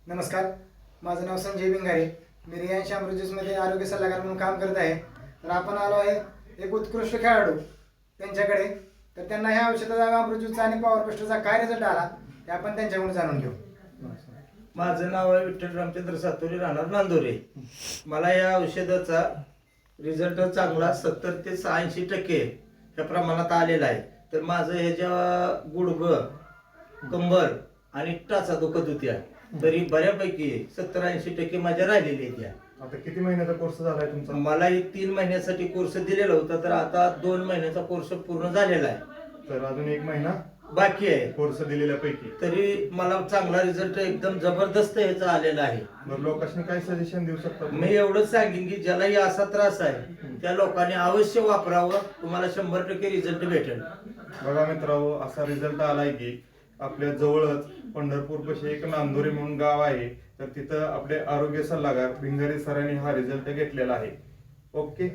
नमस्कार, माझं नाव संजय बिंगारे. मी रियांश अमृत आरोग्य सल्लागार म्हणून काम करत आहे. तर आपण आलो आहे एक उत्कृष्ट खेळाडू त्यांच्याकडे. तर त्यांना ह्या औषधाचा अमृतचा आणि पॉवर पेस्टचा काय रिझल्ट आला ते आपण त्यांच्याकडून जाणून घेऊ. माझं नाव आहे विठ्ठल रामचंद्र सातोरे, राहणार नांदोरे. मला या औषधाचा रिझल्ट चांगला 70 ते 80% ह्या प्रमाणात आलेला आहे. तर माझं ह्याच्या गुडघं, कंबर आणि टाचा दुखत होत्या, तरी बऱ्यापैकी 70-80% माझ्या राहिलेल्या आहेत. आता किती महिन्याचा कोर्स झालाय तुमचा? मला एक 3 महिन्यासाठी कोर्स दिलेला होता, तर आता 2 महिन्याचा कोर्स पूर्ण झालेला आहे. तर अजून 1 महिना बाकी आहे. कोर्स दिलेल्यापैकी तरी मला चांगला रिझल्ट एकदम जबरदस्त ह्याचा आलेला आहे. बरं, लोकांनी काय सजेशन देऊ शकता तुम्ही? मी एवढंच सांगेन की ज्यालाही असा त्रास आहे त्या लोकांनी अवश्य वापरावं. तुम्हाला 100% रिझल्ट भेटेल. बघा मित्रांनो, असा रिझल्ट आलाय की आपल्या जवळच पंढरपूर पाशी एक नांदोरी म्हणून गाव आहे. तर तिथं आपले आरोग्य सल्लागार भिंगारे सरांनी हा रिझल्ट घेतलेला आहे. ओके.